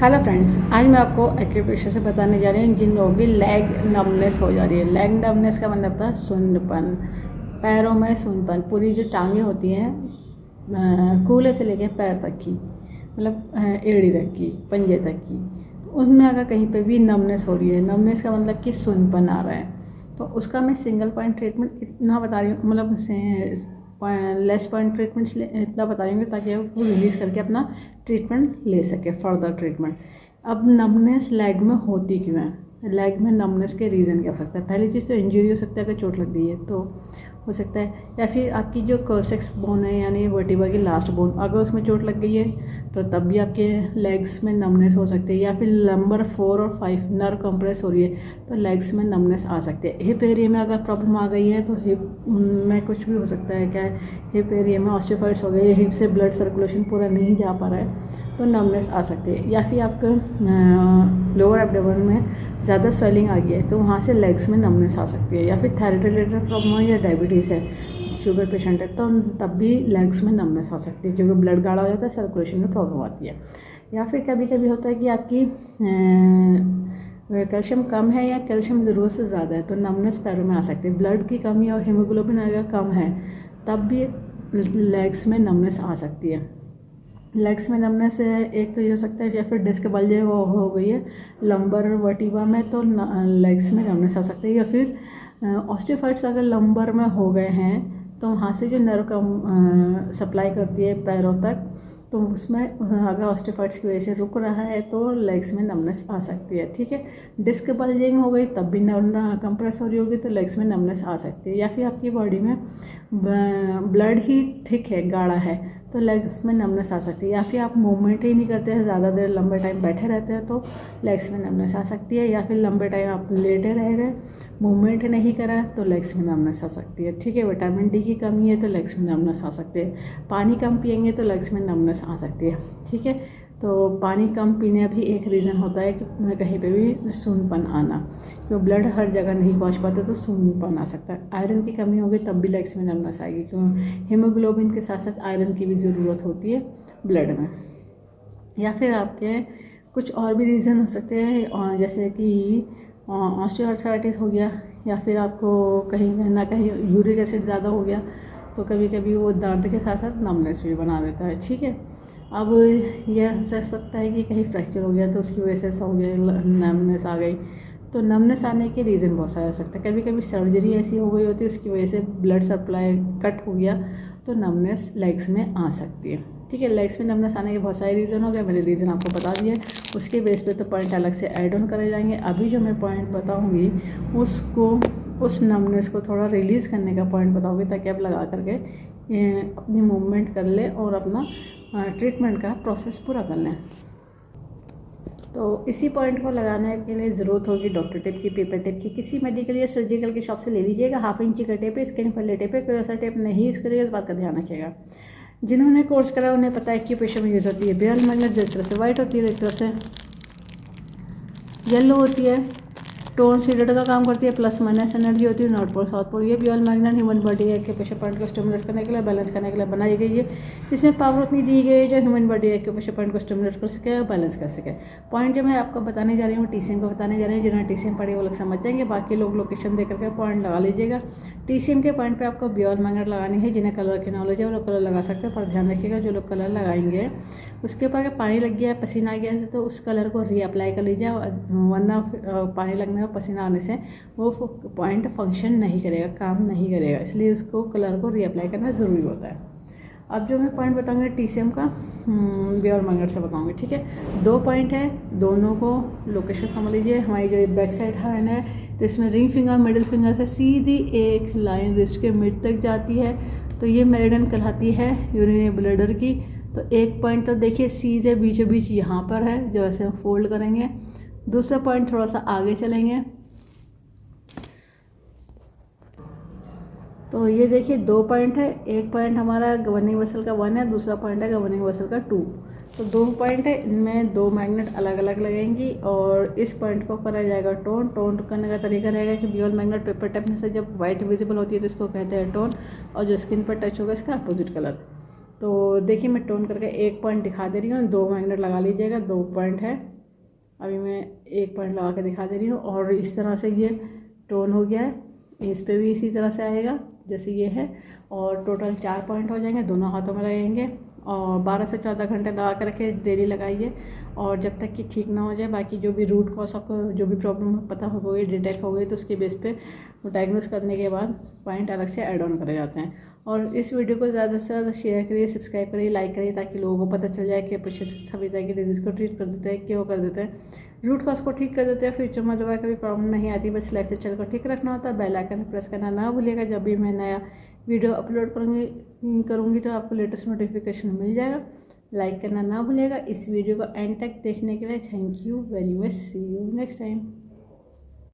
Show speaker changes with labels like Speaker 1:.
Speaker 1: Hello friends, आज मैं आपको एक्यूप्रेशर से बताने जा रही हूँ जिन लोगों की लेग नमनेस हो जा रही है। लेग नमनेस का मतलब था सुन्नपन, पैरों में सुन्नपन, पूरी जो टांगें होती हैं कूल्हे से लेकर पैर तक की, मतलब एड़ी तक की, पंजे तक की, उनमें अगर कहीं पे भी नमनेस हो रही है, नमनेस का मतलब कि सुन्नपन आ रहा है, तो उसका मैं सिंगल पॉइंट ट्रीटमेंट इतना बता रही हूँ, मतलब लेस पॉइंट ट्रीटमेंट्स इतना बता रही हूँ ताकि वो रिलीज़ करके अपना ट्रीटमेंट ले सके, फर्दर ट्रीटमेंट। अब नमनेस लेग में होती क्यों है? लेग में नमनेस के रीज़न क्या हो सकता है? पहली चीज़ तो इंजरी हो सकता है, अगर चोट लग गई है तो हो सकता है, या फिर आपकी जो कोर्सेक्स बोन है यानी वर्टिब्रा की लास्ट बोन, अगर उसमें चोट लग गई है तो तब भी आपके लेग्स में नमनेस हो सकती है, या फिर नंबर 4 और 5 नर्व कंप्रेस हो रही है तो लेग्स में नमनेस आ सकती है। हिप एरिया में अगर प्रॉब्लम आ गई है तो हिप में कुछ भी हो सकता है, क्या हिप एरिया में ऑस्टियोफाइट्स हो गई, हिप से ब्लड सर्कुलेशन पूरा नहीं जा पा रहा है तो नमनेस आ सकती है, या फिर आपके लोअर एब्डोमेन में ज़्यादा स्वेलिंग आ गई है तो वहाँ से लेग्स में नमनेस आ सकती है, या फिर थायराइड रिलेटेड प्रॉब्लम है या डायबिटीज़ है, शुगर पेशेंट है तो तब भी लेग्स में नमनेस आ सकती है क्योंकि ब्लड गाढ़ा हो जाता है, सर्कुलेशन में प्रॉब्लम आती है। या फिर कभी कभी होता है कि आपकी कैल्शियम कम है या कैल्शियम ज़रूरत से ज़्यादा है तो नमनेस पैरों में आ सकती है। ब्लड की कमी और हीमोग्लोबिन अगर कम है तब भी लेग्स में नमनेस आ सकती है। लेग्स में नमनेस एक तो ये हो सकता है, या फिर डिस्क बल्ज हो गई है लंबर वर्टिब्रा में तो लेग्स में नमनेस आ सकती है, या फिर ऑस्टियोफाइट्स अगर लंबर में हो गए हैं तो वहाँ से जो नर्व का सप्लाई करती है पैरों तक, तो उसमें अगर ऑस्टियोफाइट्स की वजह से रुक रहा है तो लेग्स में नमनेस आ सकती है। ठीक है, डिस्क बल्जिंग हो गई तब भी नर्व कंप्रेस हो रही होगी तो लेग्स में नमनेस आ सकती है, या फिर आपकी बॉडी में ब्लड ही थिक है, गाढ़ा है तो लेग्स में नमनेस आ सकती है, या फिर आप मूवमेंट ही नहीं करते हैं, ज़्यादा देर लंबे टाइम बैठे रहते हैं तो लेग्स में नमनेस आ सकती है, या फिर लंबे टाइम आप लेटे रह गए, मूवमेंट नहीं करा तो लेग्स में नमनेस आ सकती है। ठीक है, विटामिन डी की कमी है तो लेग्स में नमनेस आ सकती है, पानी कम पिएंगे तो लेग्स में नमनेस आ सकती है। ठीक है, तो पानी कम पीने भी एक रीज़न होता है कि कहीं पे भी सुन्नपन आना, तो ब्लड हर जगह नहीं पहुंच पाता तो सुन्नपन आ सकता है। आयरन की कमी होगी तब भी लेग्स में नमनेस आएगी, क्यों? हीमोग्लोबिन के साथ साथ आयरन की भी ज़रूरत होती है ब्लड में। या फिर आपके कुछ और भी रीज़न हो सकते हैं, जैसे कि ऑस्टियोआर्थराइटिस हो गया, या फिर आपको कहीं ना कहीं यूरिक एसिड ज़्यादा हो गया तो कभी कभी वो दर्द के साथ साथ नमनेस भी बना देता है। ठीक है, अब यह हो सकता है कि कहीं फ्रैक्चर हो गया तो उसकी वजह से ऐसा हो गया, नमनेस आ गई, तो नमनेस आने के रीज़न बहुत सारे हो सकते हैं। कभी कभी सर्जरी ऐसी हो गई होती है उसकी वजह से ब्लड सप्लाई कट हो गया तो नमनेस लेग्स में आ सकती है। ठीक है, लेग्स में नमनेस आने के बहुत सारे रीज़न हो गए, मैंने रीज़न आपको बता दिए, उसके बेस पे तो पॉइंट अलग से ऐड ऑन करे जाएंगे। अभी जो मैं पॉइंट बताऊंगी उसको, उस नमनेस को थोड़ा रिलीज़ करने का पॉइंट बताऊंगी ताकि आप लगा करके अपनी मूवमेंट कर लें और अपना ट्रीटमेंट का प्रोसेस पूरा कर लें। तो इसी पॉइंट को लगाने के लिए ज़रूरत होगी डॉक्टर टेप की, पेपर टेप की, किसी मेडिकल या सर्जिकल की शॉप से ले लीजिएगा। 1/2 इंची का टेप है, स्किन पर टेप है, कोई ऐसा टेप नहीं यूज़ करिएगा, इस बात का ध्यान रखिएगा। जिन्होंने कोर्स करा उन्हें पता है कि पेशेंट में यूज़ होती है बेल मैग्नेट, जिस तरह से वाइट होती है एक तरह से येलो होती है, टोन सीडेड का काम करती है, प्लस माइनस एनर्जी होती है, नॉर्थ पोल साउथ पोल। ये बॉल मैग्नेट ह्यूमन बॉडी है के प्रेशर पॉइंट को स्टिमुलेट करने के लिए, बैलेंस करने के लिए बनाई गई है। इसमें पावर उतनी दी गई है जो ह्यूमन बॉडी है के प्रेशर पॉइंट को स्टिमुलेट कर सके और बैलेंस कर सके। पॉइंट जो मैं आपको बताने जा रही हूँ टीसीएम को बताने जा रही हूँ, जिन्होंने टीसीएम पढ़ी वो लोग समझ जाएंगे, बाकी लोग लोकेशन दे करके पॉइंट लगा लीजिएगा। टीसीएम के पॉइंट पे आपको बॉल मैग्नेट लगानी है, जिन्हें कलर की नॉलेज है वो लोग कलर लगा सकते हैं, पर ध्यान रखिएगा जो लोग कलर लगाएंगे उसके ऊपर अगर पानी लग गया है, पसीना आ गया है तो उस कलर को रीअप्लाई कर लीजिए, वरना पानी लगने और पसीना आने से वो पॉइंट फंक्शन नहीं करेगा, काम नहीं करेगा, इसलिए उसको कलर को रीअप्लाई करना ज़रूरी होता है। अब जो मैं पॉइंट बताऊंगी टीसीएम का बॉल मैग्नेट से बताऊंगी। ठीक है, 2 पॉइंट है, दोनों को लोकेशन समझ लीजिए। हमारी जो बैक साइड हैंड है तो इसमें रिंग फिंगर, मिडिल फिंगर से सीधी एक लाइन रिस्ट के मिड तक जाती है, तो ये मेरिडियन कहलाती है यूरिनरी ब्लैडर की। तो एक पॉइंट तो देखिए सीधे बीचों बीच यहाँ पर है, जो ऐसे हम फोल्ड करेंगे। दूसरा पॉइंट थोड़ा सा आगे चलेंगे तो ये देखिए 2 पॉइंट है, एक पॉइंट हमारा गवर्निंग वेसल का 1 है, दूसरा पॉइंट है गवर्निंग वेसल का 2। तो 2 पॉइंट है, इनमें 2 मैग्नेट अलग अलग लगेंगी और इस पॉइंट को करा जाएगा टोन। टोन करने का तरीका रहेगा कि बॉल मैग्नेट पेपर टेप में से जब वाइट विजिबल होती है तो इसको कहते हैं टोन, और जो स्किन पर टच होगा इसका अपोजिट कलर। तो देखिए मैं टोन करके एक पॉइंट दिखा दे रही हूँ, 2 मैग्नेट लगा लीजिएगा, 2 पॉइंट है, अभी मैं एक पॉइंट लगा के दिखा दे रही हूँ। और इस तरह से ये टोन हो गया है, इस पे भी इसी तरह से आएगा जैसे ये है। और टोटल 4 पॉइंट हो जाएंगे, दोनों हाथों में लगेंगे। और 12 से 14 घंटे लगा कर रखे, डेली लगाइए। और जब तक कि ठीक ना हो जाए, बाकी जो भी रूट कॉज आपको जो भी प्रॉब्लम पता हो गई, डिटेक्ट हो गई, तो उसके बेस पे वो डायग्नोस करने के बाद पॉइंट अलग से ऐड ऑन करे जाते हैं। और इस वीडियो को ज़्यादा से ज़्यादा शेयर करिए, सब्सक्राइब करिए, लाइक करिए, ताकि लोगों को पता चल जाए कि अच्छे से सभी तरह की डिजीज़ को ट्रीट कर देते हैं, क्यों कर देते हैं, रूट कॉज को ठीक कर देते हैं। फ्यूचर में दोबारा कभी प्रॉब्लम नहीं आती। बस लाइफ स्टाइल को ठीक रखना होता है। बेल आइकन प्रेस करना ना भूलिएगा। जब भी मैं नया वीडियो अपलोड करूँगी तो आपको लेटेस्ट नोटिफिकेशन मिल जाएगा। लाइक करना ना भूलिएगा। इस वीडियो को एंड तक देखने के लिए thank you very much. See you next time.